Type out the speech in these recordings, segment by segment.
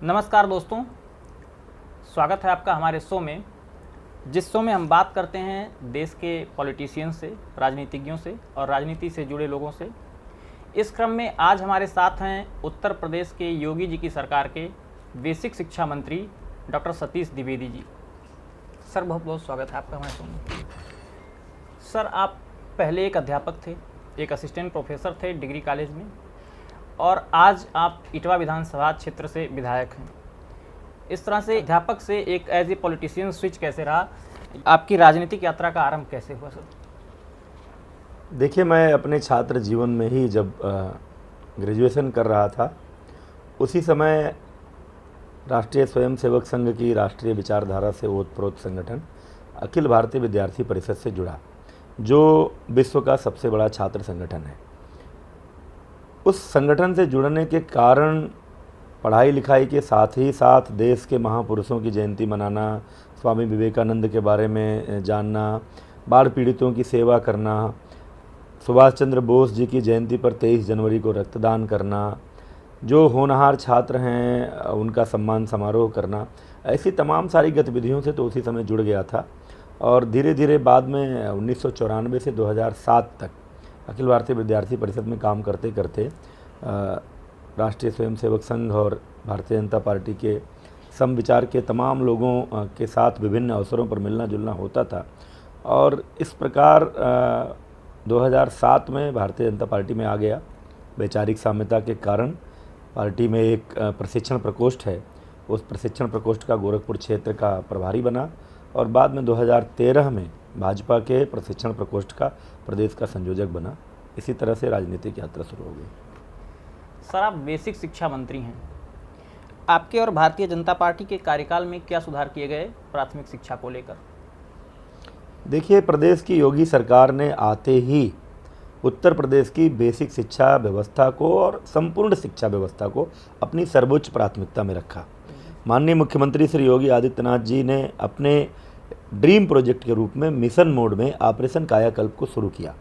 नमस्कार दोस्तों, स्वागत है आपका हमारे शो में, जिस शो में हम बात करते हैं देश के पॉलिटिशियन से, राजनीतिज्ञों से और राजनीति से जुड़े लोगों से। इस क्रम में आज हमारे साथ हैं उत्तर प्रदेश के योगी जी की सरकार के बेसिक शिक्षा मंत्री डॉक्टर सतीश द्विवेदी जी। सर, बहुत बहुत स्वागत है आपका हमारे शो में। सर, आप पहले एक अध्यापक थे, एक असिस्टेंट प्रोफेसर थे डिग्री कॉलेज में, और आज आप इटवा विधानसभा क्षेत्र से विधायक हैं। इस तरह से अध्यापक से एक एज ए पॉलिटिशियन स्विच कैसे रहा? आपकी राजनीतिक यात्रा का आरंभ कैसे हुआ सर? देखिए, मैं अपने छात्र जीवन में ही जब ग्रेजुएशन कर रहा था, उसी समय राष्ट्रीय स्वयंसेवक संघ की राष्ट्रीय विचारधारा से ओतप्रोत संगठन अखिल भारतीय विद्यार्थी परिषद से जुड़ा, जो विश्व का सबसे बड़ा छात्र संगठन है। उस संगठन से जुड़ने के कारण पढ़ाई लिखाई के साथ ही साथ देश के महापुरुषों की जयंती मनाना, स्वामी विवेकानंद के बारे में जानना, बाढ़ पीड़ितों की सेवा करना, सुभाष चंद्र बोस जी की जयंती पर 23 जनवरी को रक्तदान करना, जो होनहार छात्र हैं उनका सम्मान समारोह करना, ऐसी तमाम सारी गतिविधियों से तो उसी समय जुड़ गया था। और धीरे धीरे बाद में 1994 से 2007 तक अखिल भारतीय विद्यार्थी परिषद में काम करते करते राष्ट्रीय स्वयंसेवक संघ और भारतीय जनता पार्टी के समविचार के तमाम लोगों के साथ विभिन्न अवसरों पर मिलना जुलना होता था। और इस प्रकार 2007 में भारतीय जनता पार्टी में आ गया। वैचारिक साम्यता के कारण पार्टी में एक प्रशिक्षण प्रकोष्ठ है, उस प्रशिक्षण प्रकोष्ठ का गोरखपुर क्षेत्र का प्रभारी बना, और बाद में 2013 में भाजपा के प्रशिक्षण प्रकोष्ठ का प्रदेश का संयोजक बना। इसी तरह से राजनीतिक यात्रा शुरू हो गई। सर, आप बेसिक शिक्षा मंत्री हैं। आपके और भारतीय जनता पार्टी के कार्यकाल में क्या सुधार किए गए प्राथमिक शिक्षा को लेकर? देखिए, प्रदेश की योगी सरकार ने आते ही उत्तर प्रदेश की बेसिक शिक्षा व्यवस्था को और संपूर्ण शिक्षा व्यवस्था को अपनी सर्वोच्च प्राथमिकता में रखा। माननीय मुख्यमंत्री श्री योगी आदित्यनाथ जी ने अपने ड्रीम प्रोजेक्ट के रूप में मिशन मोड में ऑपरेशन कायाकल्प को शुरू किया,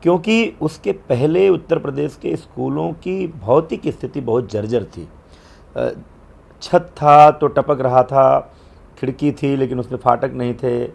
क्योंकि उसके पहले उत्तर प्रदेश के स्कूलों की भौतिक स्थिति बहुत जर्जर थी। छत था तो टपक रहा था, खिड़की थी लेकिन उसमें फाटक नहीं थे,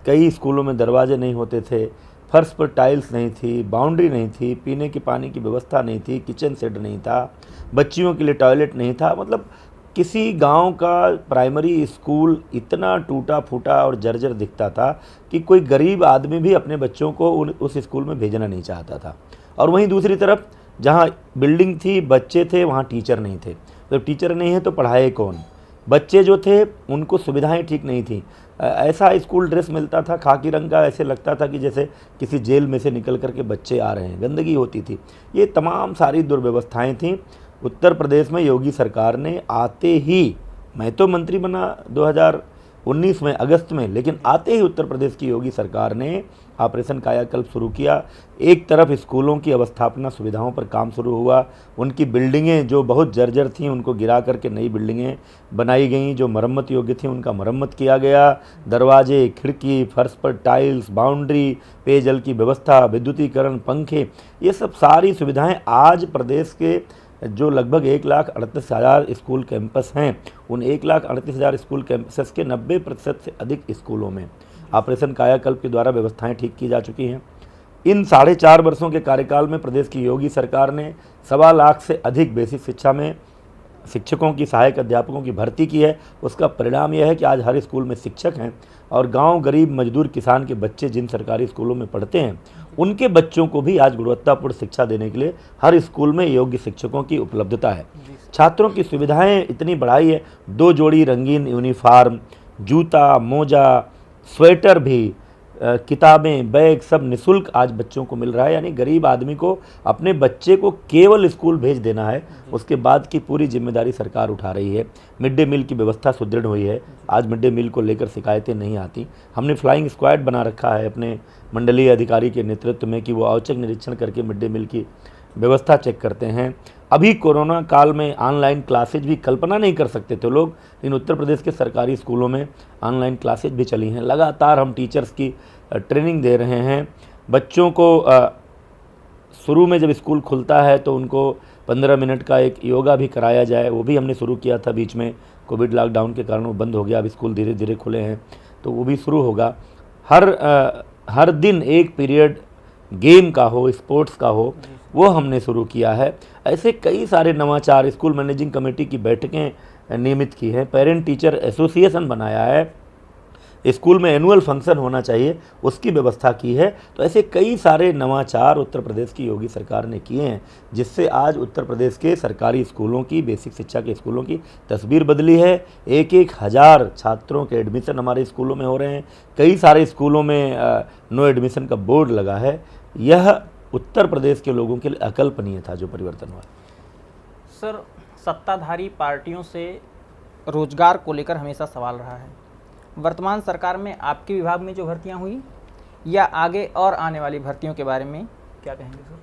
कई स्कूलों में दरवाजे नहीं होते थे, फर्श पर टाइल्स नहीं थी, बाउंड्री नहीं थी, पीने के पानी की व्यवस्था नहीं थी, किचन सेट नहीं था, बच्चियों के लिए टॉयलेट नहीं था। मतलब किसी गांव का प्राइमरी स्कूल इतना टूटा फूटा और जर्जर दिखता था कि कोई गरीब आदमी भी अपने बच्चों को उस स्कूल में भेजना नहीं चाहता था। और वहीं दूसरी तरफ जहां बिल्डिंग थी, बच्चे थे, वहां टीचर नहीं थे। तो टीचर नहीं है तो पढ़ाए कौन? बच्चे जो थे उनको सुविधाएं ठीक नहीं थी। ऐसा स्कूल ड्रेस मिलता था खाकी रंग का, ऐसे लगता था कि जैसे किसी जेल में से निकल करके बच्चे आ रहे हैं। गंदगी होती थी। ये तमाम सारी दुर्व्यवस्थाएं थीं। उत्तर प्रदेश में योगी सरकार ने आते ही, मैं तो मंत्री बना 2019 में अगस्त में, लेकिन आते ही उत्तर प्रदेश की योगी सरकार ने ऑपरेशन कायाकल्प शुरू किया। एक तरफ स्कूलों की अवस्थापना सुविधाओं पर काम शुरू हुआ, उनकी बिल्डिंगें जो बहुत जर्जर थीं उनको गिरा करके नई बिल्डिंगें बनाई गईं, जो मरम्मत योग्य थी उनका मरम्मत किया गया। दरवाजे, खिड़की, फर्श पर टाइल्स, बाउंड्री, पेयजल की व्यवस्था, विद्युतीकरण, पंखे, ये सब सारी सुविधाएं आज प्रदेश के जो लगभग 1,38,000 स्कूल कैंपस हैं, उन 1,38,000 स्कूल कैंपस के 90% से अधिक स्कूलों में ऑपरेशन कायाकल्प के द्वारा व्यवस्थाएं ठीक की जा चुकी हैं। इन 4.5 वर्षों के कार्यकाल में प्रदेश की योगी सरकार ने 1.25 लाख से अधिक बेसिक शिक्षा में शिक्षकों की, सहायक अध्यापकों की भर्ती की है। उसका परिणाम यह है कि आज हर स्कूल में शिक्षक हैं, और गांव, गरीब, मजदूर, किसान के बच्चे जिन सरकारी स्कूलों में पढ़ते हैं उनके बच्चों को भी आज गुणवत्तापूर्ण शिक्षा देने के लिए हर स्कूल में योग्य शिक्षकों की उपलब्धता है। छात्रों की सुविधाएं इतनी बढ़ाई है, 2 जोड़ी रंगीन यूनिफॉर्म, जूता, मोजा, स्वेटर भी, किताबें, बैग सब निःशुल्क आज बच्चों को मिल रहा है। यानी गरीब आदमी को अपने बच्चे को केवल स्कूल भेज देना है, उसके बाद की पूरी जिम्मेदारी सरकार उठा रही है। मिड डे मील की व्यवस्था सुदृढ़ हुई है। आज मिड डे मील को लेकर शिकायतें नहीं आती। हमने फ्लाइंग स्क्वाड बना रखा है अपने मंडलीय अधिकारी के नेतृत्व में कि वो औचक निरीक्षण करके मिड डे मील की व्यवस्था चेक करते हैं। अभी कोरोना काल में ऑनलाइन क्लासेज भी कल्पना नहीं कर सकते थे लोग, लेकिन उत्तर प्रदेश के सरकारी स्कूलों में ऑनलाइन क्लासेज भी चली हैं। लगातार हम टीचर्स की ट्रेनिंग दे रहे हैं। बच्चों को शुरू में जब स्कूल खुलता है तो उनको 15 मिनट का एक योगा भी कराया जाए, वो भी हमने शुरू किया था। बीच में कोविड लॉकडाउन के कारण वो बंद हो गया, अब स्कूल धीरे धीरे खुले हैं तो वो भी शुरू होगा। हर दिन एक पीरियड गेम का हो, स्पोर्ट्स का हो, वो हमने शुरू किया है। ऐसे कई सारे नवाचार, स्कूल मैनेजिंग कमेटी की बैठकें नियमित की हैं, पेरेंट टीचर एसोसिएशन बनाया है, स्कूल में एनुअल फंक्शन होना चाहिए उसकी व्यवस्था की है। तो ऐसे कई सारे नवाचार उत्तर प्रदेश की योगी सरकार ने किए हैं, जिससे आज उत्तर प्रदेश के सरकारी स्कूलों की, बेसिक शिक्षा के स्कूलों की तस्वीर बदली है। 1,000 छात्रों के एडमिशन हमारे स्कूलों में हो रहे हैं। कई सारे स्कूलों में नो एडमिशन का बोर्ड लगा है। यह उत्तर प्रदेश के लोगों के लिए अकल्पनीय था जो परिवर्तन हुआ। सर, सत्ताधारी पार्टियों से रोजगार को लेकर हमेशा सवाल रहा है। वर्तमान सरकार में आपके विभाग में जो भर्तियां हुई या आगे और आने वाली भर्तियों के बारे में क्या कहेंगे सर?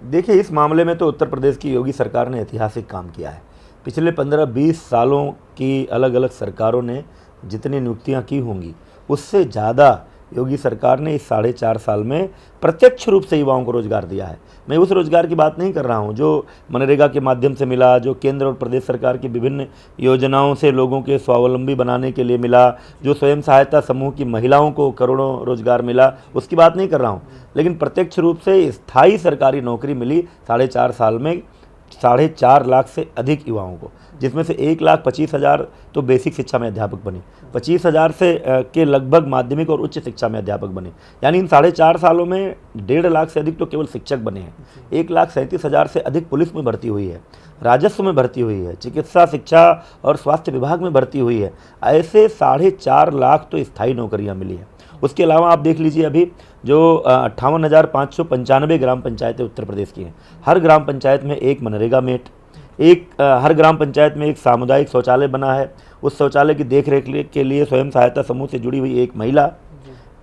देखिए, इस मामले में तो उत्तर प्रदेश की योगी सरकार ने ऐतिहासिक काम किया है। पिछले 15-20 सालों की अलग अलग सरकारों ने जितनी नियुक्तियां की होंगी उससे ज़्यादा योगी सरकार ने इस 4.5 साल में प्रत्यक्ष रूप से युवाओं को रोजगार दिया है। मैं उस रोजगार की बात नहीं कर रहा हूं जो मनरेगा के माध्यम से मिला, जो केंद्र और प्रदेश सरकार की विभिन्न योजनाओं से लोगों के स्वावलंबी बनाने के लिए मिला, जो स्वयं सहायता समूह की महिलाओं को करोड़ों रोजगार मिला, उसकी बात नहीं कर रहा हूं। लेकिन प्रत्यक्ष रूप से स्थायी सरकारी नौकरी मिली 4.5 साल में 4.5 लाख से अधिक युवाओं को, जिसमें से 1,25,000 तो बेसिक शिक्षा में अध्यापक बने, 25,000 से के लगभग माध्यमिक और उच्च शिक्षा में अध्यापक बने। यानी इन 4.5 सालों में 1.5 लाख से अधिक तो केवल शिक्षक बने हैं। 1,37,000 से अधिक पुलिस में भर्ती हुई है, राजस्व में भर्ती हुई है, चिकित्सा, शिक्षा और स्वास्थ्य विभाग में भर्ती हुई है। ऐसे 4.5 लाख तो स्थायी नौकरियाँ मिली हैं। उसके अलावा आप देख लीजिए, अभी जो 58,595 ग्राम पंचायतें उत्तर प्रदेश की हैं, हर ग्राम पंचायत में एक मनरेगा मेट, हर ग्राम पंचायत में एक सामुदायिक शौचालय बना है। उस शौचालय की देखरेख के लिए स्वयं सहायता समूह से जुड़ी हुई एक महिला,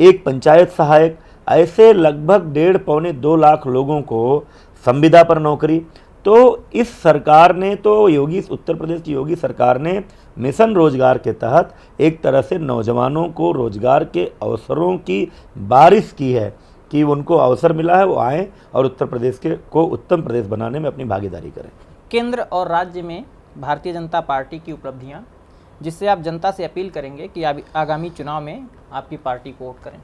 एक पंचायत सहायक, ऐसे लगभग 1.5-2 लाख लोगों को संविदा पर नौकरी। तो इस सरकार ने तो उत्तर प्रदेश की योगी सरकार ने मिशन रोजगार के तहत एक तरह से नौजवानों को रोजगार के अवसरों की बारिश की है कि उनको अवसर मिला है, वो आएँ और उत्तर प्रदेश को उत्तम प्रदेश बनाने में अपनी भागीदारी करें। केंद्र और राज्य में भारतीय जनता पार्टी की उपलब्धियां, जिससे आप जनता से अपील करेंगे कि आगामी चुनाव में आपकी पार्टी को वोट करें।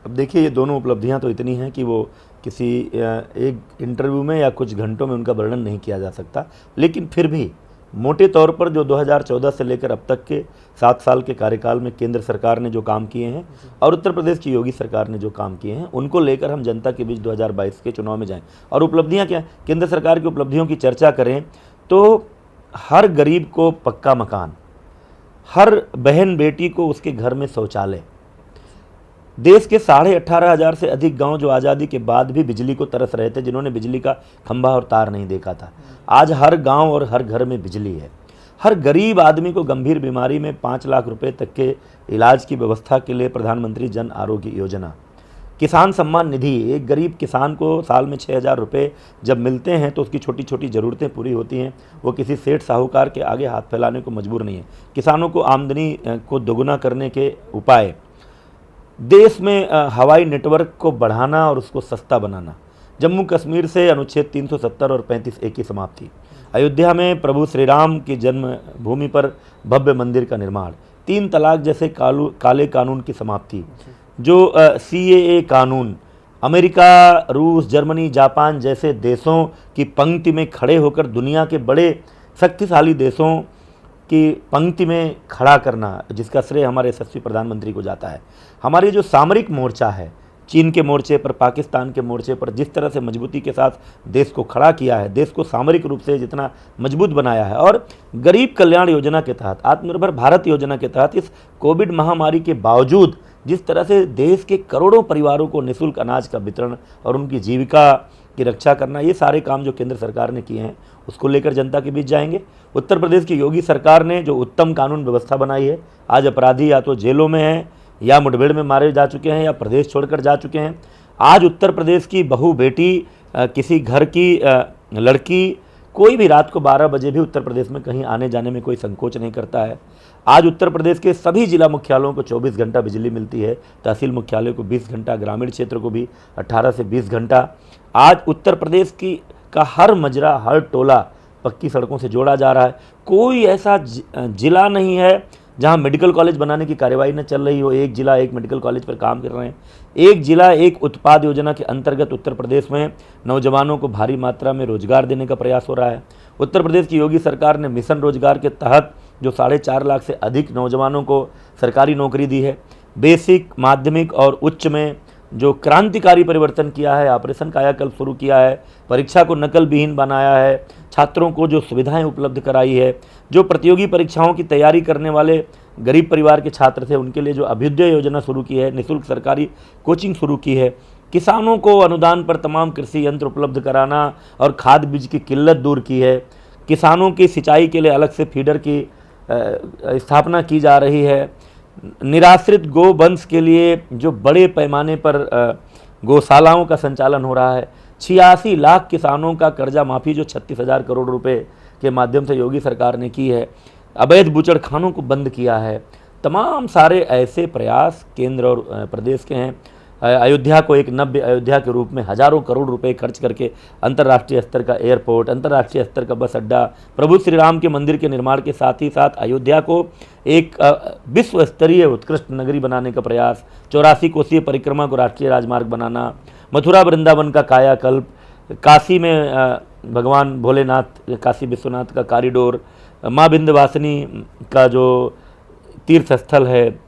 अब देखिए, ये दोनों उपलब्धियां तो इतनी हैं कि वो किसी एक इंटरव्यू में या कुछ घंटों में उनका वर्णन नहीं किया जा सकता। लेकिन फिर भी मोटे तौर पर जो 2014 से लेकर अब तक के 7 साल के कार्यकाल में केंद्र सरकार ने जो काम किए हैं और उत्तर प्रदेश की योगी सरकार ने जो काम किए हैं, उनको लेकर हम जनता के बीच 2022 के चुनाव में जाएं। और उपलब्धियां क्या, केंद्र सरकार की उपलब्धियों की चर्चा करें तो हर गरीब को पक्का मकान, हर बहन बेटी को उसके घर में शौचालय, देश के 18,500 से अधिक गांव जो आज़ादी के बाद भी बिजली को तरस रहे थे, जिन्होंने बिजली का खंभा और तार नहीं देखा था, आज हर गांव और हर घर में बिजली है। हर गरीब आदमी को गंभीर बीमारी में 5 लाख रुपए तक के इलाज की व्यवस्था के लिए प्रधानमंत्री जन आरोग्य योजना, किसान सम्मान निधि, एक गरीब किसान को साल में 6,000 रुपये जब मिलते हैं तो उसकी छोटी छोटी ज़रूरतें पूरी होती हैं। वो किसी सेठ साहूकार के आगे हाथ फैलाने को मजबूर नहीं है। किसानों को आमदनी को दोगुना करने के उपाय, देश में हवाई नेटवर्क को बढ़ाना और उसको सस्ता बनाना, जम्मू कश्मीर से अनुच्छेद 370 और 35A की समाप्ति, अयोध्या में प्रभु श्री राम की जन्मभूमि पर भव्य मंदिर का निर्माण, 3 तलाक जैसे काले कानून की समाप्ति, जो CAA कानून, अमेरिका, रूस, जर्मनी, जापान जैसे देशों की पंक्ति में खड़े होकर दुनिया के बड़े शक्तिशाली देशों की पंक्ति में खड़ा करना, जिसका श्रेय हमारे यशस्वी प्रधानमंत्री को जाता है। हमारी जो सामरिक मोर्चा है, चीन के मोर्चे पर, पाकिस्तान के मोर्चे पर जिस तरह से मजबूती के साथ देश को खड़ा किया है, देश को सामरिक रूप से जितना मजबूत बनाया है, और गरीब कल्याण योजना के तहत, आत्मनिर्भर भारत योजना के तहत इस कोविड महामारी के बावजूद जिस तरह से देश के करोड़ों परिवारों को निःशुल्क अनाज का वितरण और उनकी जीविका की रक्षा करना, ये सारे काम जो केंद्र सरकार ने किए हैं उसको लेकर जनता के बीच जाएंगे। उत्तर प्रदेश की योगी सरकार ने जो उत्तम कानून व्यवस्था बनाई है, आज अपराधी या तो जेलों में हैं या मुठभेड़ में मारे जा चुके हैं या प्रदेश छोड़कर जा चुके हैं। आज उत्तर प्रदेश की बहू बेटी, किसी घर की लड़की, कोई भी रात को 12 बजे भी उत्तर प्रदेश में कहीं आने जाने में कोई संकोच नहीं करता है। आज उत्तर प्रदेश के सभी जिला मुख्यालयों को 24 घंटा बिजली मिलती है, तहसील मुख्यालय को 20 घंटा, ग्रामीण क्षेत्र को भी 18 से 20 घंटा। आज उत्तर प्रदेश की का हर मजरा, हर टोला पक्की सड़कों से जोड़ा जा रहा है। कोई ऐसा जिला नहीं है जहां मेडिकल कॉलेज बनाने की कार्यवाही न चल रही हो। एक जिला एक मेडिकल कॉलेज पर काम कर रहे हैं। एक जिला एक उत्पाद योजना के अंतर्गत उत्तर प्रदेश में नौजवानों को भारी मात्रा में रोजगार देने का प्रयास हो रहा है। उत्तर प्रदेश की योगी सरकार ने मिशन रोजगार के तहत जो 4.5 लाख से अधिक नौजवानों को सरकारी नौकरी दी है। बेसिक, माध्यमिक और उच्च में जो क्रांतिकारी परिवर्तन किया है, ऑपरेशन कायाकल्प शुरू किया है, परीक्षा को नकल विहीन बनाया है, छात्रों को जो सुविधाएं उपलब्ध कराई है, जो प्रतियोगी परीक्षाओं की तैयारी करने वाले गरीब परिवार के छात्र थे उनके लिए जो अभ्युदय योजना शुरू की है, निःशुल्क सरकारी कोचिंग शुरू की है, किसानों को अनुदान पर तमाम कृषि यंत्र उपलब्ध कराना और खाद बीज की किल्लत दूर की है, किसानों की सिंचाई के लिए अलग से फीडर की स्थापना की जा रही है, निराश्रित गोवंश के लिए जो बड़े पैमाने पर गौशालाओं का संचालन हो रहा है, 86 लाख किसानों का कर्जा माफ़ी जो 36,000 करोड़ रुपए के माध्यम से योगी सरकार ने की है, अवैध बूचड़खानों को बंद किया है। तमाम सारे ऐसे प्रयास केंद्र और प्रदेश के हैं। अयोध्या को एक नव्य अयोध्या के रूप में हजारों करोड़ रुपए खर्च करके अंतर्राष्ट्रीय स्तर का एयरपोर्ट, अंतर्राष्ट्रीय स्तर का बस अड्डा, प्रभु श्री राम के मंदिर के निर्माण के साथ ही साथ अयोध्या को एक विश्व स्तरीय उत्कृष्ट नगरी बनाने का प्रयास, 84 कोसीय परिक्रमा को राष्ट्रीय राजमार्ग बनाना, मथुरा वृंदावन का कायाकल्प, काशी में भगवान भोलेनाथ काशी विश्वनाथ का कॉरिडोर, माँ विंध्यवासिनी का जो तीर्थ स्थल है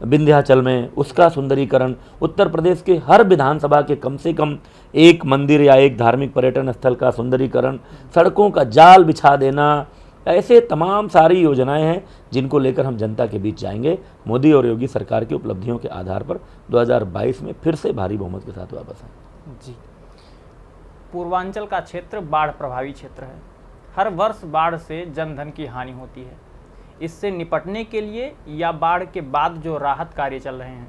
विंध्याचल में उसका सुंदरीकरण, उत्तर प्रदेश के हर विधानसभा के कम से कम एक मंदिर या एक धार्मिक पर्यटन स्थल का सुंदरीकरण, सड़कों का जाल बिछा देना, ऐसे तमाम सारी योजनाएं हैं जिनको लेकर हम जनता के बीच जाएंगे। मोदी और योगी सरकार की उपलब्धियों के आधार पर 2022 में फिर से भारी बहुमत के साथ वापस आए। जी, पूर्वांचल का क्षेत्र बाढ़ प्रभावी क्षेत्र है। हर वर्ष बाढ़ से जन धन की हानि होती है। इससे निपटने के लिए या बाढ़ के बाद जो राहत कार्य चल रहे हैं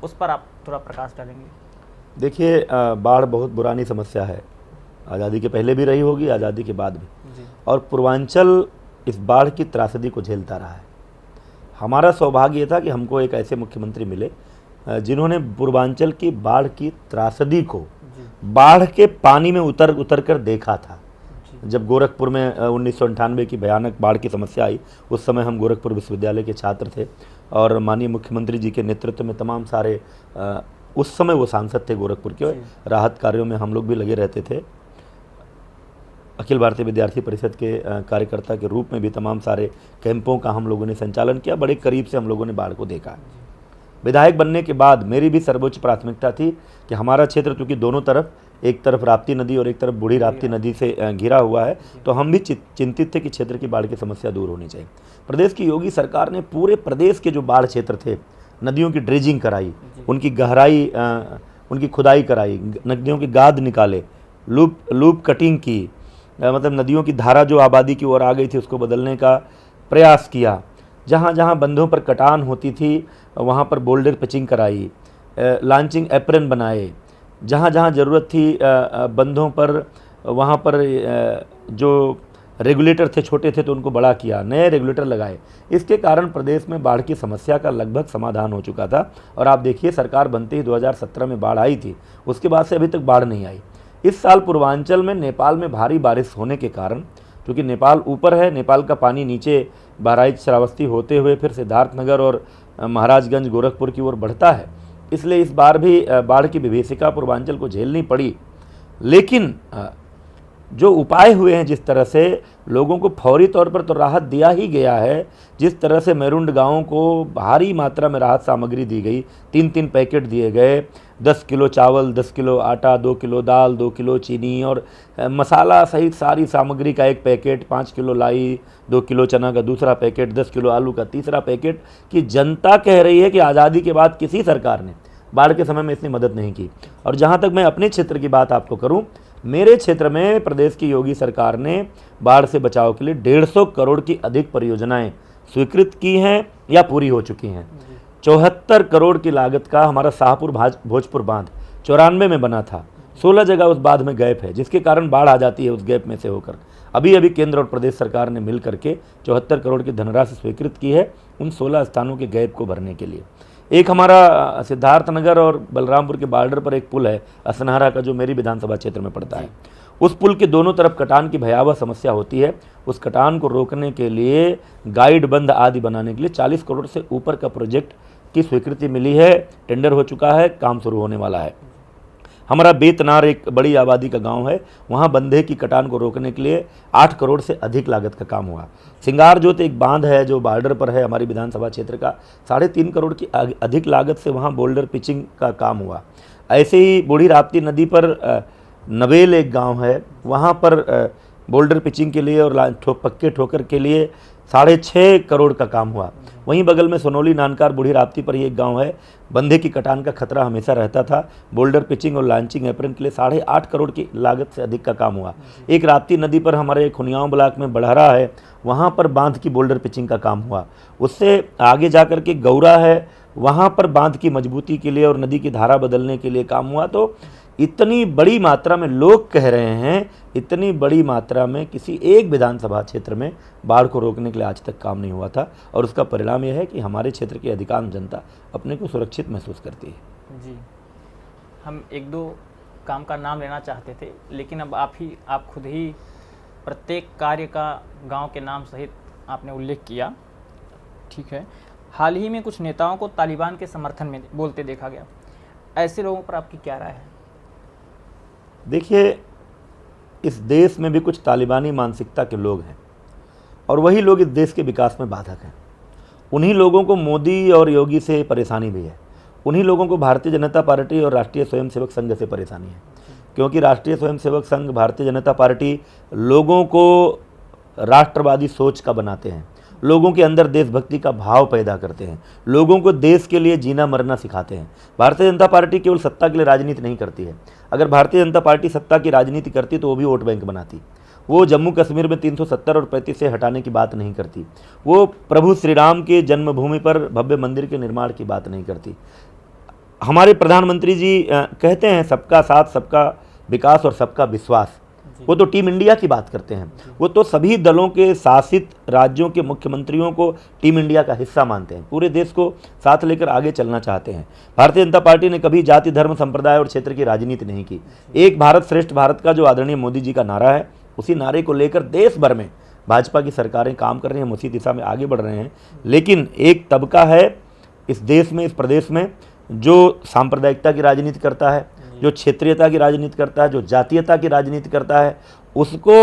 उस पर आप थोड़ा प्रकाश डालेंगे? देखिए, बाढ़ बहुत पुरानी समस्या है। आज़ादी के पहले भी रही होगी, आज़ादी के बाद भी। और पूर्वांचल इस बाढ़ की त्रासदी को झेलता रहा है। हमारा सौभाग्य ये था कि हमको एक ऐसे मुख्यमंत्री मिले जिन्होंने पूर्वांचल की बाढ़ की त्रासदी को बाढ़ के पानी में उतर कर देखा था। जब गोरखपुर में 1998 की भयानक बाढ़ की समस्या आई, उस समय हम गोरखपुर विश्वविद्यालय के छात्र थे और माननीय मुख्यमंत्री जी के नेतृत्व में तमाम सारे उस समय वो सांसद थे गोरखपुर के, राहत कार्यों में हम लोग भी लगे रहते थे। अखिल भारतीय विद्यार्थी परिषद के कार्यकर्ता के रूप में भी तमाम सारे कैंपों का हम लोगों ने संचालन किया। बड़े करीब से हम लोगों ने बाढ़ को देखा। विधायक बनने के बाद मेरी भी सर्वोच्च प्राथमिकता थी कि हमारा क्षेत्र, चूँकि दोनों तरफ, एक तरफ राप्ती नदी और एक तरफ बूढ़ी राप्ती नदी से घिरा हुआ है, तो हम भी चिंतित थे कि क्षेत्र की बाढ़ की समस्या दूर होनी चाहिए। प्रदेश की योगी सरकार ने पूरे प्रदेश के जो बाढ़ क्षेत्र थे, नदियों की ड्रेजिंग कराई, उनकी गहराई, उनकी खुदाई कराई, नदियों की गाद निकाले, लूप कटिंग की, मतलब नदियों की धारा जो आबादी की ओर आ गई थी उसको बदलने का प्रयास किया। जहाँ जहाँ बंधों पर कटान होती थी वहाँ पर बोल्डर पिचिंग कराई, लॉन्चिंग एप्रन बनाए, जहाँ जहाँ ज़रूरत थी बंधों पर वहाँ पर जो रेगुलेटर थे छोटे थे तो उनको बड़ा किया, नए रेगुलेटर लगाए। इसके कारण प्रदेश में बाढ़ की समस्या का लगभग समाधान हो चुका था। और आप देखिए, सरकार बनते ही 2017 में बाढ़ आई थी, उसके बाद से अभी तक बाढ़ नहीं आई। इस साल पूर्वांचल में नेपाल में भारी बारिश होने के कारण, क्योंकि नेपाल ऊपर है, नेपाल का पानी नीचे बहराइच श्रावस्ती होते हुए फिर सिद्धार्थनगर और महाराजगंज गोरखपुर की ओर बढ़ता है, इसलिए इस बार भी बाढ़ की विभीषिका पूर्वांचल को झेलनी पड़ी। लेकिन जो उपाय हुए हैं, जिस तरह से लोगों को फौरी तौर पर तो राहत दिया ही गया है, जिस तरह से मेरुंड गाँव को भारी मात्रा में राहत सामग्री दी गई, 3-3 पैकेट दिए गए, 10 किलो चावल, 10 किलो आटा, 2 किलो दाल, 2 किलो चीनी और मसाला सहित सारी सामग्री का एक पैकेट, 5 किलो लाई, 2 किलो चना का दूसरा पैकेट, 10 किलो आलू का तीसरा पैकेट। कि जनता कह रही है कि आज़ादी के बाद किसी सरकार ने बाढ़ के समय में इतनी मदद नहीं की। और जहाँ तक मैं अपने क्षेत्र की बात आपको करूँ, मेरे क्षेत्र में प्रदेश की योगी सरकार ने बाढ़ से बचाव के लिए 150 करोड़ की अधिक परियोजनाएं स्वीकृत की हैं या पूरी हो चुकी हैं। 74 करोड़ की लागत का हमारा शाहपुर भोजपुर बांध 94 में बना था, 16 जगह उस बांध में गैप है, जिसके कारण बाढ़ आ जाती है उस गैप में से होकर। अभी केंद्र और प्रदेश सरकार ने मिल करके 74 करोड़ की धनराशि स्वीकृत की है उन 16 स्थानों के गैप को भरने के लिए। एक हमारा सिद्धार्थनगर और बलरामपुर के बॉर्डर पर एक पुल है असनहरा का, जो मेरी विधानसभा क्षेत्र में पड़ता है, उस पुल के दोनों तरफ कटान की भयावह समस्या होती है। उस कटान को रोकने के लिए, गाइड बंद आदि बनाने के लिए 40 करोड़ से ऊपर का प्रोजेक्ट की स्वीकृति मिली है, टेंडर हो चुका है, काम शुरू होने वाला है। हमारा बेतनार एक बड़ी आबादी का गांव है, वहां बंधे की कटान को रोकने के लिए 8 करोड़ से अधिक लागत का काम हुआ। सिंगारजोत एक बांध है जो बॉर्डर पर है हमारी विधानसभा क्षेत्र का, 3.5 करोड़ की अधिक लागत से वहां बोल्डर पिचिंग का काम हुआ। ऐसे ही बूढ़ी राप्ती नदी पर नवेल एक गांव है, वहां पर बोल्डर पिचिंग के लिए और पक्के ठोकर के लिए 6.5 करोड़ का काम हुआ। वहीं बगल में सोनौली नानकार बूढ़ी राप्ती पर ही एक गांव है, बंधे की कटान का खतरा हमेशा रहता था। बोल्डर पिचिंग और लॉन्चिंग एप्रन के लिए 8.5 करोड़ की लागत से अधिक का काम हुआ। एक राप्ती नदी पर हमारे खुनियाओं ब्लॉक में बढ़हरा है, वहाँ पर बांध की बोल्डर पिचिंग का काम हुआ। उससे आगे जाकर के गौरा है, वहाँ पर बांध की मजबूती के लिए और नदी की धारा बदलने के लिए काम हुआ। तो इतनी बड़ी मात्रा में लोग कह रहे हैं, इतनी बड़ी मात्रा में किसी एक विधानसभा क्षेत्र में बाढ़ को रोकने के लिए आज तक काम नहीं हुआ था। और उसका परिणाम यह है कि हमारे क्षेत्र की अधिकांश जनता अपने को सुरक्षित महसूस करती है। जी, हम 1-2 काम का नाम लेना चाहते थे, लेकिन अब आप खुद ही प्रत्येक कार्य का गांव के नाम सहित आपने उल्लेख किया। ठीक है, हाल ही में कुछ नेताओं को तालिबान के समर्थन में बोलते देखा गया, ऐसे लोगों पर आपकी क्या राय है? देखिए, इस देश में भी कुछ तालिबानी मानसिकता के लोग हैं और वही लोग इस देश के विकास में बाधक हैं। उन्हीं लोगों को मोदी और योगी से परेशानी भी है, उन्हीं लोगों को भारतीय जनता पार्टी और राष्ट्रीय स्वयंसेवक संघ से परेशानी है। क्योंकि राष्ट्रीय स्वयंसेवक संघ, भारतीय जनता पार्टी लोगों को राष्ट्रवादी सोच का बनाते हैं, लोगों के अंदर देशभक्ति का भाव पैदा करते हैं, लोगों को देश के लिए जीना मरना सिखाते हैं। भारतीय जनता पार्टी केवल सत्ता के लिए राजनीति नहीं करती है। अगर भारतीय जनता पार्टी सत्ता की राजनीति करती तो वो भी वोट बैंक बनाती। वो जम्मू कश्मीर में 370 और 35 से हटाने की बात नहीं करती। वो प्रभु श्री राम के जन्मभूमि पर भव्य मंदिर के निर्माण की बात नहीं करती। हमारे प्रधानमंत्री जी कहते हैं सबका साथ, सबका विकास और सबका विश्वास। वो तो टीम इंडिया की बात करते हैं। वो तो सभी दलों के शासित राज्यों के मुख्यमंत्रियों को टीम इंडिया का हिस्सा मानते हैं, पूरे देश को साथ लेकर आगे चलना चाहते हैं। भारतीय जनता पार्टी ने कभी जाति, धर्म, संप्रदाय और क्षेत्र की राजनीति नहीं की। एक भारत श्रेष्ठ भारत का जो आदरणीय मोदी जी का नारा है, उसी नारे को लेकर देश भर में भाजपा की सरकारें काम कर रही हैं, उसी दिशा में आगे बढ़ रहे हैं। लेकिन एक तबका है इस देश में, इस प्रदेश में, जो सांप्रदायिकता की राजनीति करता है, जो क्षेत्रीयता की राजनीति करता है, जो जातीयता की राजनीति करता है, उसको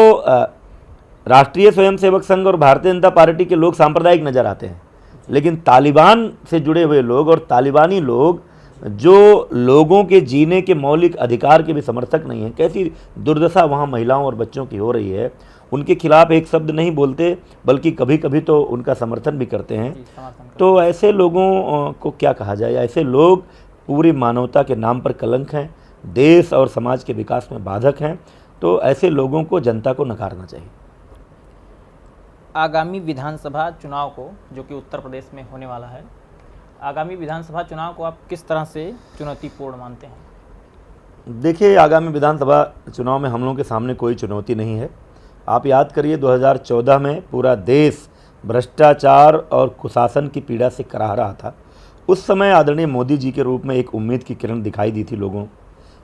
राष्ट्रीय स्वयंसेवक संघ और भारतीय जनता पार्टी के लोग सांप्रदायिक नजर आते हैं। लेकिन तालिबान से जुड़े हुए लोग और तालिबानी लोग जो लोगों के जीने के मौलिक अधिकार के भी समर्थक नहीं हैं, कैसी दुर्दशा वहाँ महिलाओं और बच्चों की हो रही है, उनके खिलाफ एक शब्द नहीं बोलते, बल्कि कभी कभी तो उनका समर्थन भी करते हैं। तो ऐसे लोगों को क्या कहा जाए? ऐसे लोग पूरी मानवता के नाम पर कलंक हैं, देश और समाज के विकास में बाधक हैं। तो ऐसे लोगों को जनता को नकारना चाहिए। आगामी विधानसभा चुनाव को, जो कि उत्तर प्रदेश में होने वाला है, आगामी विधानसभा चुनाव को आप किस तरह से चुनौतीपूर्ण मानते हैं? देखिए, आगामी विधानसभा चुनाव में हम लोगों के सामने कोई चुनौती नहीं है। आप याद करिए 2014 में पूरा देश भ्रष्टाचार और कुशासन की पीड़ा से कराह रहा था। उस समय आदरणीय मोदी जी के रूप में एक उम्मीद की किरण दिखाई दी थी लोगों।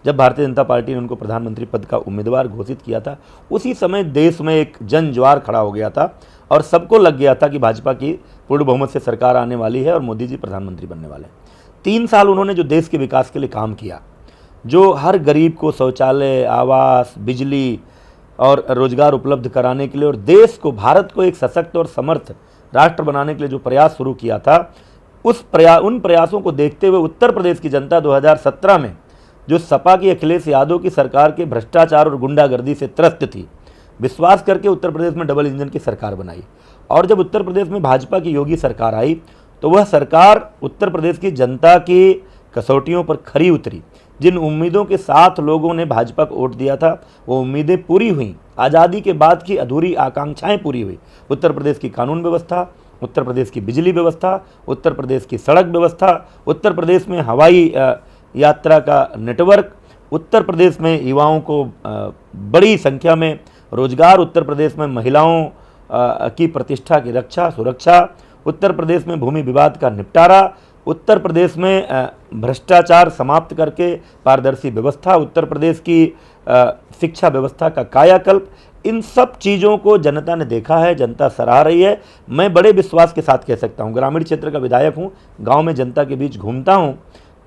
जब भारतीय जनता पार्टी ने उनको प्रधानमंत्री पद का उम्मीदवार घोषित किया था, उसी समय देश में एक जन ज्वार खड़ा हो गया था और सबको लग गया था कि भाजपा की पूर्ण बहुमत से सरकार आने वाली है और मोदी जी प्रधानमंत्री बनने वाले हैं। 3 साल उन्होंने जो देश के विकास के लिए काम किया, जो हर गरीब को शौचालय, आवास, बिजली और रोजगार उपलब्ध कराने के लिए और देश को, भारत को एक सशक्त और समर्थ राष्ट्र बनाने के लिए जो प्रयास शुरू किया था, उन प्रयासों को देखते हुए उत्तर प्रदेश की जनता 2017 में जो सपा की अखिलेश यादव की सरकार के भ्रष्टाचार और गुंडागर्दी से त्रस्त थी, विश्वास करके उत्तर प्रदेश में डबल इंजन की सरकार बनाई। और जब उत्तर प्रदेश में भाजपा की योगी सरकार आई तो वह सरकार उत्तर प्रदेश की जनता की कसौटियों पर खरी उतरी। जिन उम्मीदों के साथ लोगों ने भाजपा को वोट दिया था, वो उम्मीदें पूरी हुई। आज़ादी के बाद की अधूरी आकांक्षाएं पूरी हुई। उत्तर प्रदेश की कानून व्यवस्था, उत्तर प्रदेश की बिजली व्यवस्था, उत्तर प्रदेश की सड़क व्यवस्था, उत्तर प्रदेश में हवाई यात्रा का नेटवर्क, उत्तर प्रदेश में युवाओं को बड़ी संख्या में रोजगार, उत्तर प्रदेश में महिलाओं की प्रतिष्ठा की रक्षा सुरक्षा, उत्तर प्रदेश में भूमि विवाद का निपटारा, उत्तर प्रदेश में भ्रष्टाचार समाप्त करके पारदर्शी व्यवस्था, उत्तर प्रदेश की शिक्षा व्यवस्था का कायाकल्प, इन सब चीज़ों को जनता ने देखा है, जनता सराह रही है। मैं बड़े विश्वास के साथ कह सकता हूँ, ग्रामीण क्षेत्र का विधायक हूँ, गांव में जनता के बीच घूमता हूँ।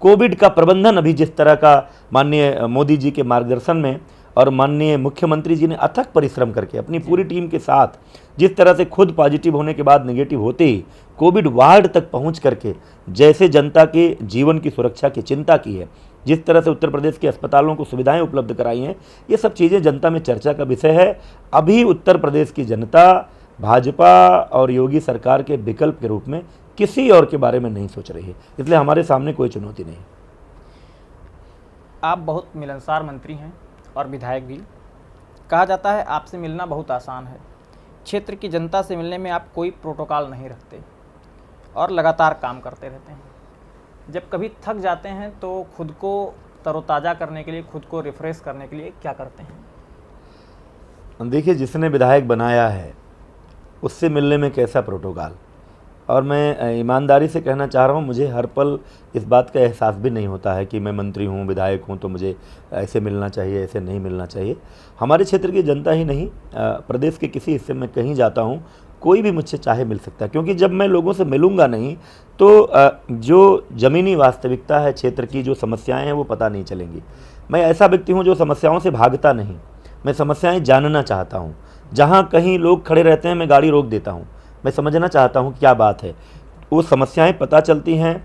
कोविड का प्रबंधन अभी जिस तरह का माननीय मोदी जी के मार्गदर्शन में और माननीय मुख्यमंत्री जी ने अथक परिश्रम करके अपनी पूरी टीम के साथ जिस तरह से खुद पॉजिटिव होने के बाद नेगेटिव होते ही कोविड वार्ड तक पहुंच करके जैसे जनता के जीवन की सुरक्षा की चिंता की है, जिस तरह से उत्तर प्रदेश के अस्पतालों को सुविधाएं उपलब्ध कराई हैं, ये सब चीज़ें जनता में चर्चा का विषय है। अभी उत्तर प्रदेश की जनता भाजपा और योगी सरकार के विकल्प के रूप में किसी और के बारे में नहीं सोच रही है, इसलिए हमारे सामने कोई चुनौती नहीं। आप बहुत मिलनसार मंत्री हैं और विधायक भी। कहा जाता है आपसे मिलना बहुत आसान है। क्षेत्र की जनता से मिलने में आप कोई प्रोटोकॉल नहीं रखते और लगातार काम करते रहते हैं। जब कभी थक जाते हैं तो खुद को तरोताज़ा करने के लिए, खुद को रिफ्रेश करने के लिए क्या करते हैं? देखिए, जिसने विधायक बनाया है उससे मिलने में कैसा प्रोटोकॉल, और मैं ईमानदारी से कहना चाह रहा हूँ, मुझे हर पल इस बात का एहसास भी नहीं होता है कि मैं मंत्री हूँ, विधायक हूँ, तो मुझे ऐसे मिलना चाहिए, ऐसे नहीं मिलना चाहिए। हमारे क्षेत्र की जनता ही नहीं, प्रदेश के किसी हिस्से में कहीं जाता हूँ, कोई भी मुझसे चाहे मिल सकता है, क्योंकि जब मैं लोगों से मिलूंगा नहीं तो जो ज़मीनी वास्तविकता है क्षेत्र की, जो समस्याएं हैं वो पता नहीं चलेंगी। मैं ऐसा व्यक्ति हूं जो समस्याओं से भागता नहीं, मैं समस्याएं जानना चाहता हूं। जहां कहीं लोग खड़े रहते हैं मैं गाड़ी रोक देता हूं, मैं समझना चाहता हूं क्या बात है। वो समस्याएं पता चलती हैं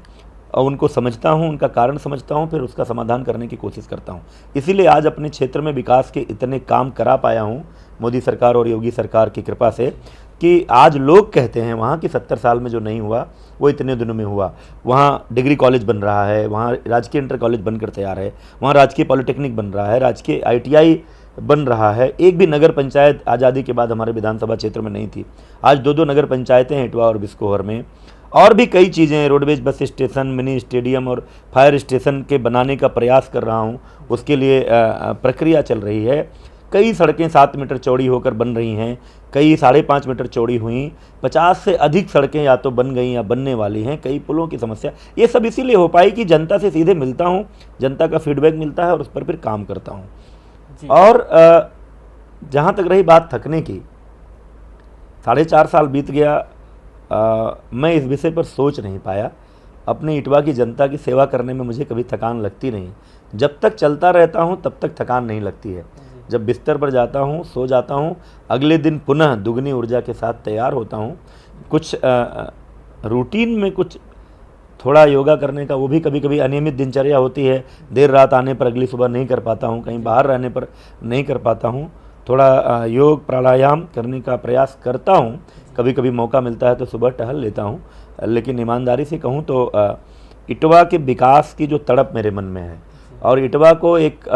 और उनको समझता हूं, उनका कारण समझता हूं, फिर उसका समाधान करने की कोशिश करता हूं। इसीलिए आज अपने क्षेत्र में विकास के इतने काम करा पाया हूं मोदी सरकार और योगी सरकार की कृपा से, कि आज लोग कहते हैं वहाँ कि 70 साल में जो नहीं हुआ वो इतने दिनों में हुआ। वहाँ डिग्री कॉलेज बन रहा है, वहाँ राजकीय इंटर कॉलेज बनकर तैयार है, वहाँ राजकीय पॉलिटेक्निक बन रहा है, राजकीय ITI बन रहा है। एक भी नगर पंचायत आज़ादी के बाद हमारे विधानसभा क्षेत्र में नहीं थी, आज 2-2 नगर पंचायतें हैं इटवा और बिस्कोहर में। और भी कई चीज़ें, roadways bus station, mini stadium और फायर स्टेशन के बनाने का प्रयास कर रहा हूँ, उसके लिए प्रक्रिया चल रही है। कई सड़कें 7 मीटर चौड़ी होकर बन रही हैं, कई 5.5 मीटर चौड़ी हुई, 50 से अधिक सड़कें या तो बन गई या बनने वाली हैं, कई पुलों की समस्या। ये सब इसीलिए हो पाई कि जनता से सीधे मिलता हूँ, जनता का फीडबैक मिलता है और उस पर फिर काम करता हूँ। और जहाँ तक रही बात थकने की, 4.5 साल बीत गया, मैं इस विषय पर सोच नहीं पाया। अपने इटवा की जनता की सेवा करने में मुझे कभी थकान लगती नहीं। जब तक चलता रहता हूँ तब तक थकान नहीं लगती है। जब बिस्तर पर जाता हूँ, सो जाता हूँ, अगले दिन पुनः दुगनी ऊर्जा के साथ तैयार होता हूँ। कुछ रूटीन में कुछ थोड़ा योगा करने का, वो भी कभी कभी अनियमित दिनचर्या होती है, देर रात आने पर अगली सुबह नहीं कर पाता हूँ, कहीं बाहर रहने पर नहीं कर पाता हूँ। थोड़ा योग प्राणायाम करने का प्रयास करता हूँ, कभी कभी मौका मिलता है तो सुबह टहल लेता हूँ। लेकिन ईमानदारी से कहूँ तो इटवा के विकास की जो तड़प मेरे मन में है और इटवा को एक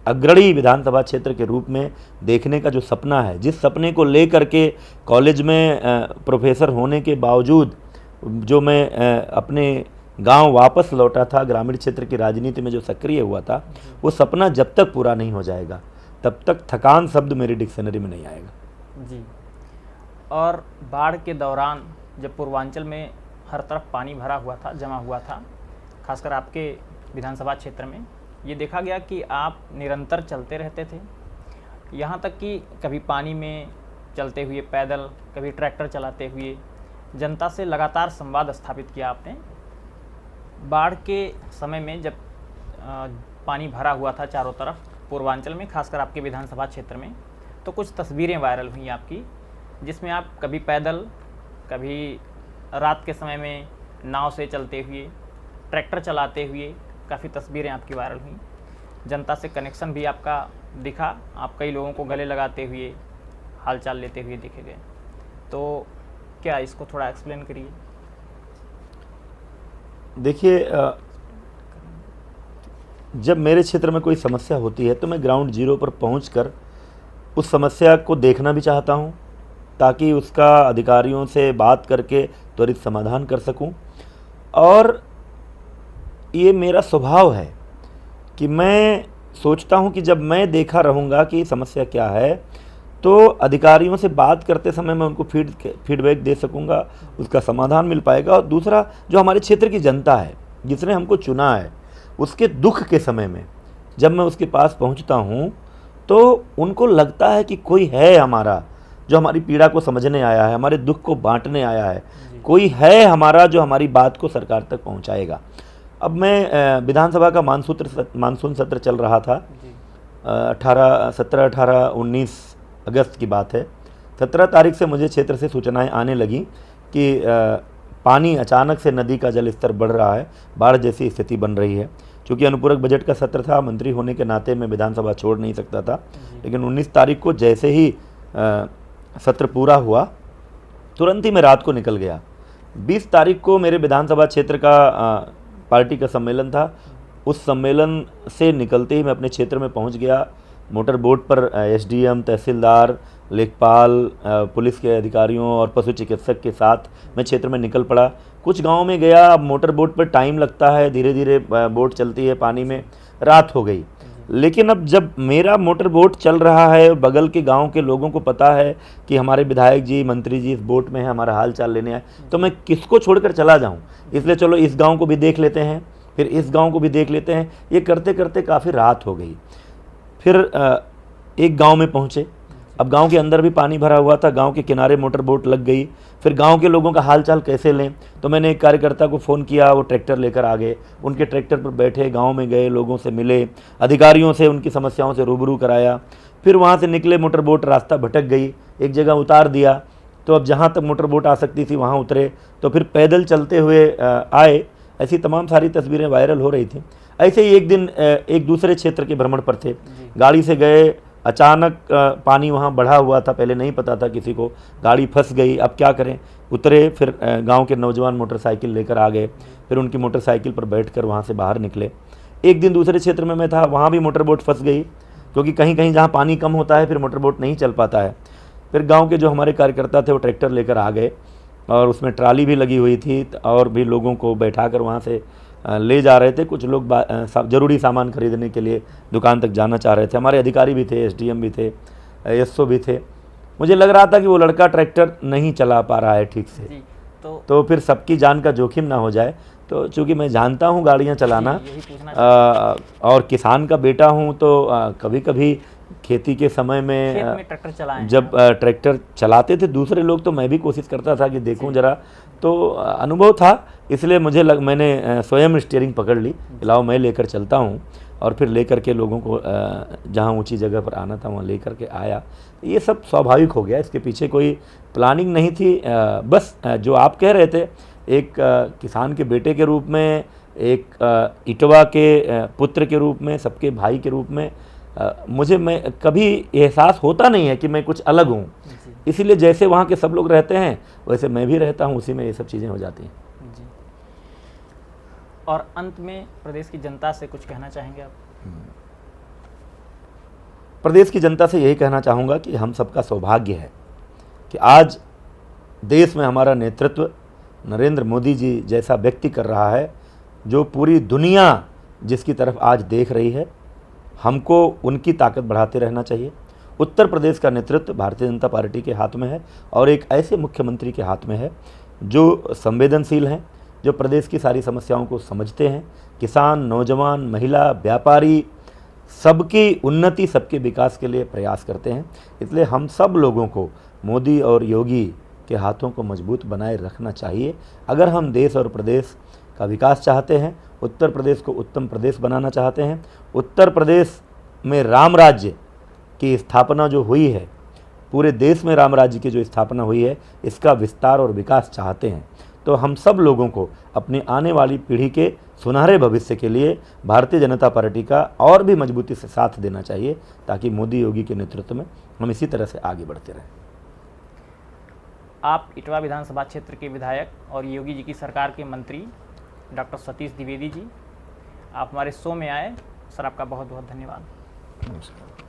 अग्रणी विधानसभा क्षेत्र के रूप में देखने का जो सपना है, जिस सपने को लेकर के कॉलेज में प्रोफेसर होने के बावजूद जो मैं अपने गांव वापस लौटा था, ग्रामीण क्षेत्र की राजनीति में जो सक्रिय हुआ था, वो सपना जब तक पूरा नहीं हो जाएगा तब तक थकान शब्द मेरी डिक्शनरी में नहीं आएगा। जी। और बाढ़ के दौरान जब पूर्वांचल में हर तरफ पानी भरा हुआ था, जमा हुआ था, खासकर आपके विधानसभा क्षेत्र में, ये देखा गया कि आप निरंतर चलते रहते थे, यहाँ तक कि कभी पानी में चलते हुए पैदल, कभी ट्रैक्टर चलाते हुए जनता से लगातार संवाद स्थापित किया आपने। बाढ़ के समय में जब पानी भरा हुआ था चारों तरफ पूर्वांचल में, खासकर आपके विधानसभा क्षेत्र में, तो कुछ तस्वीरें वायरल हुई आपकी, जिसमें आप कभी पैदल, कभी रात के समय में नाव से चलते हुए, ट्रैक्टर चलाते हुए, काफ़ी तस्वीरें आपकी वायरल हुई। जनता से कनेक्शन भी आपका दिखा, आप कई लोगों को गले लगाते हुए, हालचाल लेते हुए देखे गए। तो क्या इसको थोड़ा एक्सप्लेन करिए। देखिए, जब मेरे क्षेत्र में कोई समस्या होती है तो मैं ग्राउंड जीरो पर पहुंचकर उस समस्या को देखना भी चाहता हूं, ताकि उसका अधिकारियों से बात करके त्वरित समाधान कर सकूं। और ये मेरा स्वभाव है कि मैं सोचता हूं कि जब मैं देखा रहूँगा कि समस्या क्या है तो अधिकारियों से बात करते समय मैं उनको फीडबैक दे सकूँगा, उसका समाधान मिल पाएगा। और दूसरा, जो हमारे क्षेत्र की जनता है जिसने हमको चुना है, उसके दुख के समय में जब मैं उसके पास पहुंचता हूं तो उनको लगता है कि कोई है हमारा जो हमारी पीड़ा को समझने आया है, हमारे दुख को बांटने आया है, कोई है हमारा जो हमारी बात को सरकार तक पहुंचाएगा। अब मैं विधानसभा का मानसून सत्र चल रहा था, 17, 18, 19 अगस्त की बात है। 17 तारीख से मुझे क्षेत्र से सूचनाएं आने लगी कि पानी अचानक से नदी का जल स्तर बढ़ रहा है, बाढ़ जैसी स्थिति बन रही है। क्योंकि अनुपूरक बजट का सत्र था, मंत्री होने के नाते मैं विधानसभा छोड़ नहीं सकता था, लेकिन 19 तारीख को जैसे ही सत्र पूरा हुआ, तुरंत ही मैं रात को निकल गया। 20 तारीख को मेरे विधानसभा क्षेत्र का पार्टी का सम्मेलन था। उस सम्मेलन से निकलते ही मैं अपने क्षेत्र में पहुंच गया। मोटर बोट पर एसडीएम, तहसीलदार, लेखपाल, पुलिस के अधिकारियों और पशु चिकित्सक के साथ मैं क्षेत्र में निकल पड़ा। कुछ गांव में गया। अब मोटर बोट पर टाइम लगता है, धीरे धीरे बोट चलती है पानी में। रात हो गई, लेकिन अब जब मेरा मोटर बोट चल रहा है, बगल के गांव के लोगों को पता है कि हमारे विधायक जी, मंत्री जी इस बोट में है, हमारा हाल चाल लेने आए, तो मैं किसको छोड़कर चला जाऊं। इसलिए चलो इस गांव को भी देख लेते हैं, फिर इस गांव को भी देख लेते हैं। ये करते करते काफ़ी रात हो गई। फिर एक गांव में पहुंचे। अब गांव के अंदर भी पानी भरा हुआ था, गांव के किनारे मोटर बोट लग गई। फिर गांव के लोगों का हाल चाल कैसे लें, तो मैंने एक कार्यकर्ता को फ़ोन किया, वो ट्रैक्टर लेकर आ गए। उनके ट्रैक्टर पर बैठे, गांव में गए, लोगों से मिले, अधिकारियों से उनकी समस्याओं से रूबरू कराया। फिर वहां से निकले, मोटर बोट रास्ता भटक गई, एक जगह उतार दिया। तो अब जहाँ तक मोटर बोट आ सकती थी वहाँ उतरे, तो फिर पैदल चलते हुए आए। ऐसी तमाम सारी तस्वीरें वायरल हो रही थी। ऐसे ही एक दिन एक दूसरे क्षेत्र के भ्रमण पर थे, गाड़ी से गए। अचानक पानी वहाँ बढ़ा हुआ था, पहले नहीं पता था किसी को, गाड़ी फंस गई। अब क्या करें, उतरे। फिर गांव के नौजवान मोटरसाइकिल लेकर आ गए। फिर उनकी मोटरसाइकिल पर बैठकर वहाँ से बाहर निकले। एक दिन दूसरे क्षेत्र में मैं था, वहाँ भी मोटर बोट फंस गई, क्योंकि कहीं कहीं जहाँ पानी कम होता है फिर मोटर बोट नहीं चल पाता है। फिर गाँव के जो हमारे कार्यकर्ता थे वो ट्रैक्टर लेकर आ गए, और उसमें ट्राली भी लगी हुई थी, और भी लोगों को बैठाकर वहाँ से ले जा रहे थे। कुछ लोग ज़रूरी सामान खरीदने के लिए दुकान तक जाना चाह रहे थे। हमारे अधिकारी भी थे, एसडीएम भी थे, एसओ भी थे। मुझे लग रहा था कि वो लड़का ट्रैक्टर नहीं चला पा रहा है ठीक से, तो फिर सबकी जान का जोखिम ना हो जाए। तो चूँकि मैं जानता हूँ गाड़ियाँ चलाना, और किसान का बेटा हूँ, तो कभी कभी खेती के समय में ट्रैक्टर चलाएं, जब ट्रैक्टर चलाते थे दूसरे लोग, तो मैं भी कोशिश करता था कि देखूं जरा। तो अनुभव था, इसलिए मैंने स्वयं स्टीयरिंग पकड़ ली, लाओ मैं लेकर चलता हूं। और फिर लेकर के लोगों को जहां ऊंची जगह पर आना था वहां लेकर के आया। ये सब स्वाभाविक हो गया, इसके पीछे कोई प्लानिंग नहीं थी। बस जो आप कह रहे थे, एक किसान के बेटे के रूप में, एक इटवा के पुत्र के रूप में, सबके भाई के रूप में मैं कभी एहसास होता नहीं है कि मैं कुछ अलग हूँ। इसीलिए जैसे वहाँ के सब लोग रहते हैं वैसे मैं भी रहता हूँ, उसी में ये सब चीज़ें हो जाती हैं जी। और अंत में प्रदेश की जनता से कुछ कहना चाहेंगे आप? प्रदेश की जनता से यही कहना चाहूँगा कि हम सबका सौभाग्य है कि आज देश में हमारा नेतृत्व नरेंद्र मोदी जी जैसा व्यक्ति कर रहा है, जो पूरी दुनिया जिसकी तरफ आज देख रही है। हमको उनकी ताकत बढ़ाते रहना चाहिए। उत्तर प्रदेश का नेतृत्व भारतीय जनता पार्टी के हाथ में है, और एक ऐसे मुख्यमंत्री के हाथ में है जो संवेदनशील हैं, जो प्रदेश की सारी समस्याओं को समझते हैं। किसान, नौजवान, महिला, व्यापारी, सबकी उन्नति, सबके विकास के लिए प्रयास करते हैं। इसलिए हम सब लोगों को मोदी और योगी के हाथों को मजबूत बनाए रखना चाहिए। अगर हम देश और प्रदेश का विकास चाहते हैं, उत्तर प्रदेश को उत्तम प्रदेश बनाना चाहते हैं, उत्तर प्रदेश में राम राज्य की स्थापना जो हुई है, पूरे देश में राम राज्य की जो स्थापना हुई है, इसका विस्तार और विकास चाहते हैं, तो हम सब लोगों को अपनी आने वाली पीढ़ी के सुनहरे भविष्य के लिए भारतीय जनता पार्टी का और भी मजबूती से साथ देना चाहिए, ताकि मोदी योगी के नेतृत्व में हम इसी तरह से आगे बढ़ते रहें। आप इटवा विधानसभा क्षेत्र के विधायक और योगी जी की सरकार के मंत्री डॉक्टर सतीश द्विवेदी जी, आप हमारे शो में आए। सर, आपका बहुत बहुत धन्यवाद। नमस्कार।